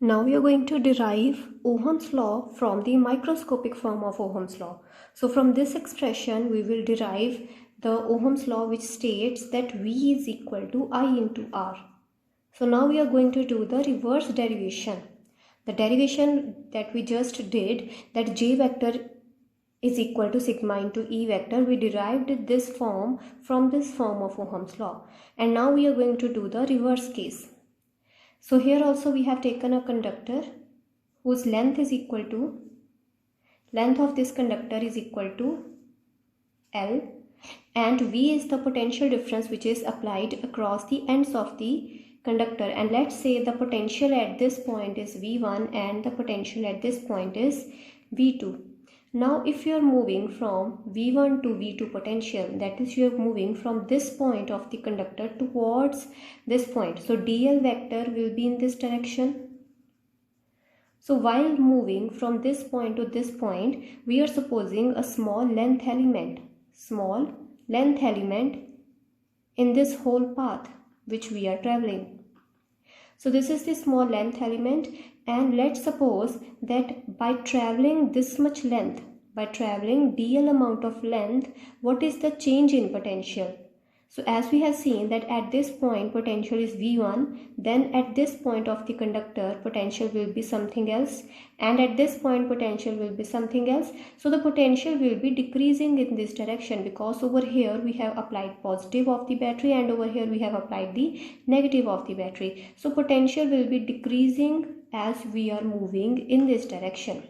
Now we are going to derive Ohm's law from the microscopic form of Ohm's law. So from this expression we will derive the Ohm's law, which states that V is equal to I into R. So now we are going to do the reverse derivation. The derivation that we just did, that J vector is equal to sigma into E vector, we derived this form from this form of Ohm's law. And now we are going to do the reverse case. So here also we have taken a conductor whose length is equal to, length of this conductor is equal to L, and V is the potential difference which is applied across the ends of the conductor. And let's say the potential at this point is V1 and the potential at this point is V2. Now if you are moving from V1 to V2 potential, that is, you are moving from this point of the conductor towards this point, so dl vector will be in this direction. So while moving from this point to this point, we are supposing a small length element in this whole path which we are traveling. So this is the small length element, and let's suppose that by traveling this much length, by traveling dl amount of length, what is the change in potential? So as we have seen that at this point potential is V1, then at this point of the conductor potential will be something else, and at this point potential will be something else. So the potential will be decreasing in this direction, because over here we have applied positive of the battery and over here we have applied the negative of the battery. So potential will be decreasing as we are moving in this direction.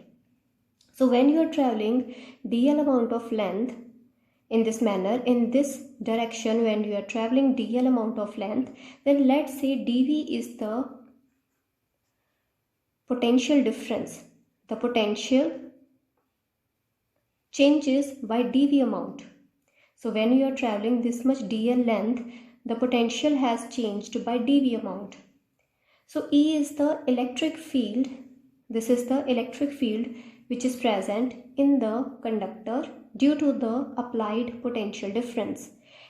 So when you are traveling dl amount of length in this manner, in this direction, when you are traveling dl amount of length, then let's say dv is the potential difference. The potential changes by dv amount. So when you are traveling this much dl length, the potential has changed by dv amount. So E is the electric field. This is the electric field which is present in the conductor due to the applied potential difference,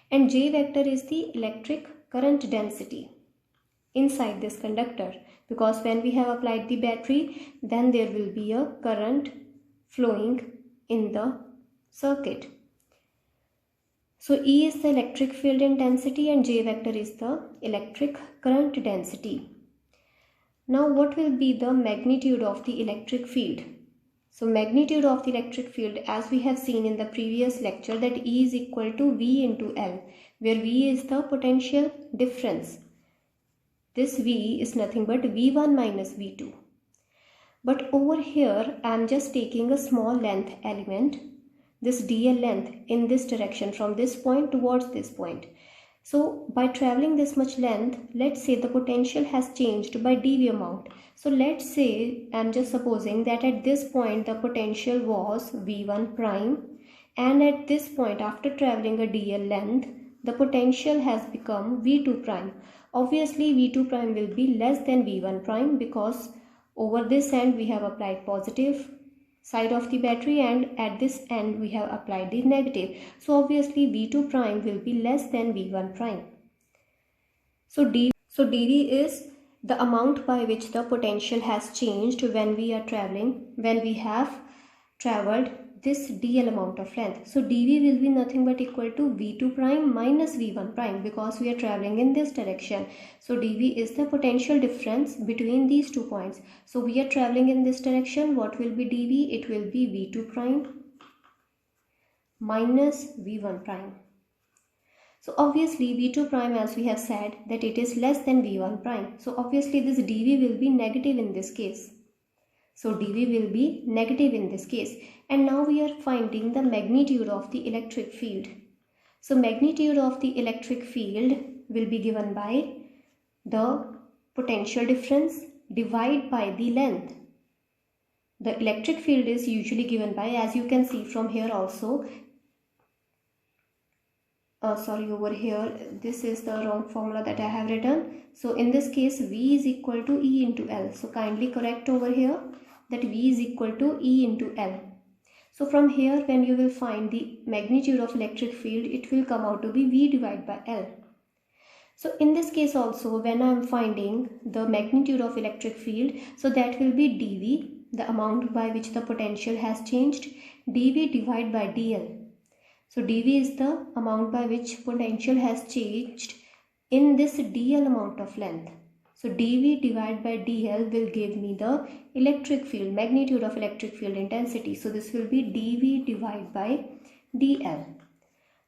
and J vector is the electric current density inside this conductor, because when we have applied the battery, then there will be a current flowing in the circuit. So E is the electric field intensity and J vector is the electric current density. Now what will be the magnitude of the electric field? So magnitude of the electric field, as we have seen in the previous lecture, that E is equal to V into L, where V is the potential difference. This V is nothing but V1 minus V2. But over here I am just taking a small length element, this dl length, in this direction from this point towards this point. So by traveling this much length, let's say the potential has changed by dv amount. So let's say I am just supposing that at this point the potential was V1 prime, and at this point after traveling a dl length, the potential has become V2 prime. Obviously V2 prime will be less than V1 prime, because over this end we have applied positive side of the battery and at this end we have applied the negative. So obviously V2 prime will be less than V1 prime. So dv is the amount by which the potential has changed when we are traveling, when we have traveled this dl amount of length. So dv will be nothing but equal to V2 prime minus V1 prime, because we are traveling in this direction. So dv is the potential difference between these 2 points. So we are traveling in this direction. What will be dv? It will be V2 prime minus V1 prime. So obviously V2 prime, as we have said, that it is less than V1 prime. So obviously this dv will be negative in this case. So dv will be negative in this case. And now we are finding the magnitude of the electric field. So magnitude of the electric field will be given by the potential difference divided by the length. The electric field is usually given by, as you can see from here also, over here this is the wrong formula that I have written. So in this case V is equal to E into L. So kindly correct over here that V is equal to E into L. So from here when you will find the magnitude of electric field, it will come out to be V divided by L. So in this case also, when I am finding the magnitude of electric field, so that will be dV, the amount by which the potential has changed, dV divided by dl. So dV is the amount by which potential has changed in this dl amount of length. So dV divided by dl will give me the electric field, magnitude of electric field intensity. So this will be dV divided by dl.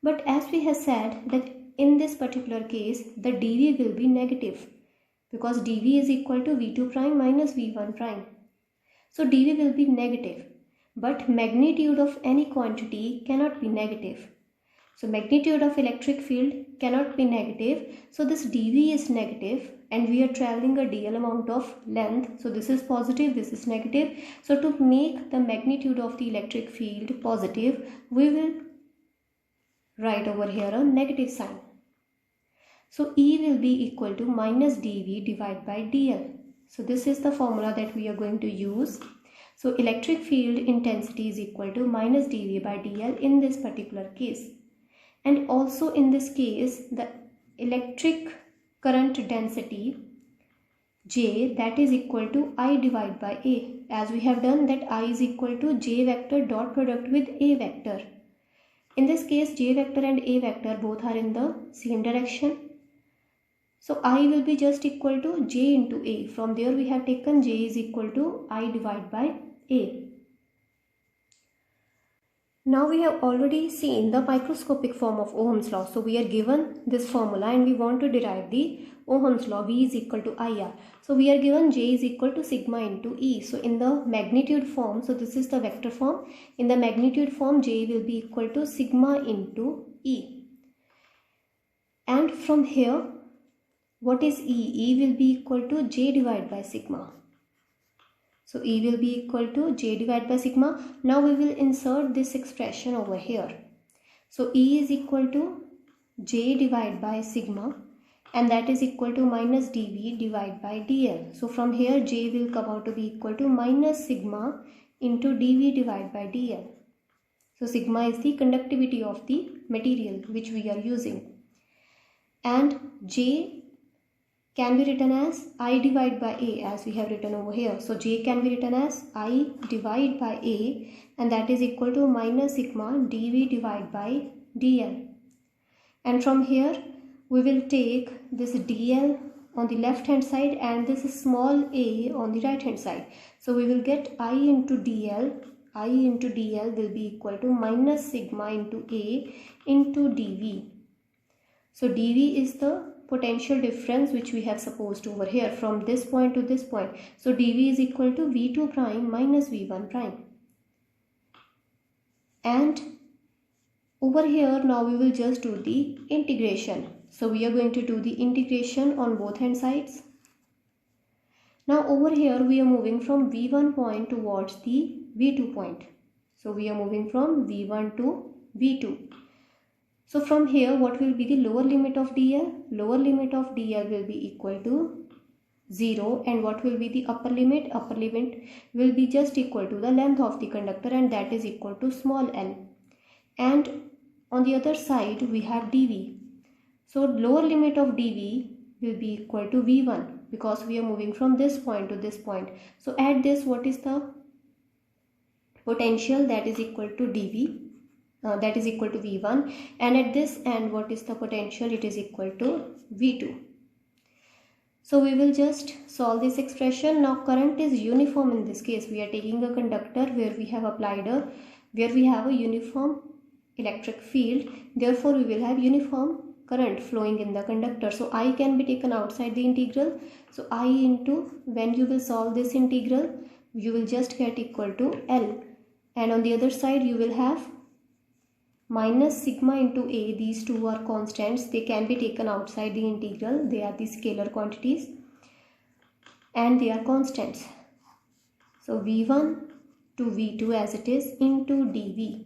But as we have said that in this particular case, the dV will be negative because dV is equal to V2 prime minus V1 prime. So dV will be negative, but magnitude of any quantity cannot be negative. So magnitude of electric field cannot be negative. So this dV is negative and we are traveling a dl amount of length. So this is positive, this is negative. So to make the magnitude of the electric field positive, we will write over here a negative sign. So E will be equal to minus dV divided by dl. So this is the formula that we are going to use. So electric field intensity is equal to minus dV by dl in this particular case. And also in this case, the electric current density J, that is equal to I divided by A. As we have done that I is equal to J vector dot product with A vector. In this case, J vector and A vector both are in the same direction. So I will be just equal to J into A. From there we have taken J is equal to I divided by A. Now we have already seen the microscopic form of Ohm's law. So we are given this formula and we want to derive the Ohm's law. V is equal to IR. So we are given J is equal to sigma into E. So in the magnitude form, so this is the vector form. In the magnitude form, J will be equal to sigma into E. And from here, what is E? E will be equal to J divided by sigma. So E will be equal to J divided by sigma. Now we will insert this expression over here. So E is equal to J divided by sigma, and that is equal to minus dV divided by dl. So from here J will come out to be equal to minus sigma into dV divided by dl. So sigma is the conductivity of the material which we are using. And J can be written as I divide by A as we have written over here. So J can be written as I divide by A, and that is equal to minus sigma dV divided by dl. And from here we will take this dl on the left hand side and this small a on the right hand side. So we will get I into dl. I into dl will be equal to minus sigma into A into dV. So dV is the potential difference which we have supposed over here from this point to this point. So dV is equal to V2 prime minus V1 prime. And over here now we will just do the integration. So we are going to do the integration on both hand sides. Now over here we are moving from V1 point towards the V2 point. So we are moving from V1 to V2. So from here what will be the lower limit of dl? Lower limit of dl will be equal to 0, and what will be the upper limit? Upper limit will be just equal to the length of the conductor, and that is equal to small l. And on the other side we have dV. So lower limit of dV will be equal to V1 because we are moving from this point to this point. So at this, what is the potential? That is equal to dV. That is equal to V1, and at this end what is the potential? It is equal to V2. So we will just solve this expression. Now current is uniform in this case. We are taking a conductor where we have a uniform electric field. Therefore we will have uniform current flowing in the conductor. So I can be taken outside the integral. So I into, when you will solve this integral, you will just get equal to L, and on the other side you will have minus sigma into A. These two are constants. They can be taken outside the integral. They are the scalar quantities and they are constants. So V1 to V2 as it is into dV.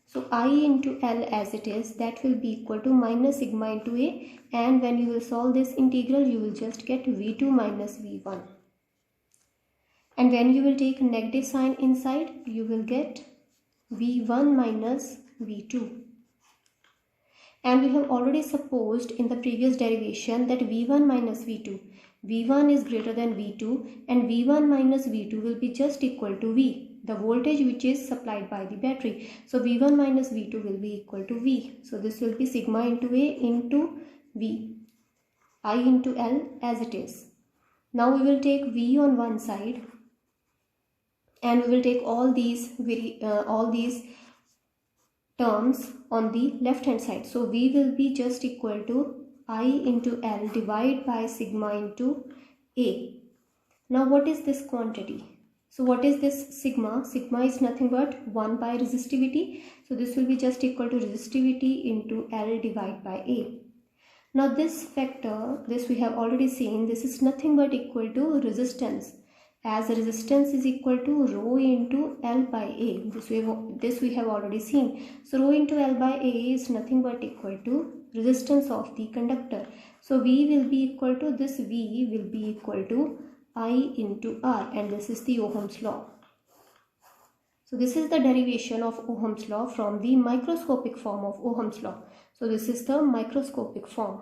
So I into L as it is, that will be equal to minus sigma into A, and when you will solve this integral you will just get V2 minus V1. And when you will take negative sign inside, you will get V1 minus V2. And we have already supposed in the previous derivation that V1 minus V2, V1 is greater than V2 and V1 minus V2 will be just equal to V, the voltage which is supplied by the battery. So V1 minus V2 will be equal to V. So this will be sigma into A into V, I into L as it is. Now we will take V on one side and we will take all these terms on the left hand side. So V will be just equal to I into L divided by sigma into A. Now what is this quantity? So what is this sigma? Sigma is nothing but 1 by resistivity. So this will be just equal to resistivity into L divided by A. Now this factor, this we have already seen, this is nothing but equal to resistance, as resistance is equal to rho into L by A. This we have already seen. So rho into L by A is nothing but equal to resistance of the conductor. So V will be equal to, this V will be equal to I into R, and this is the Ohm's law. So this is the derivation of Ohm's law from the microscopic form of Ohm's law. So this is the microscopic form.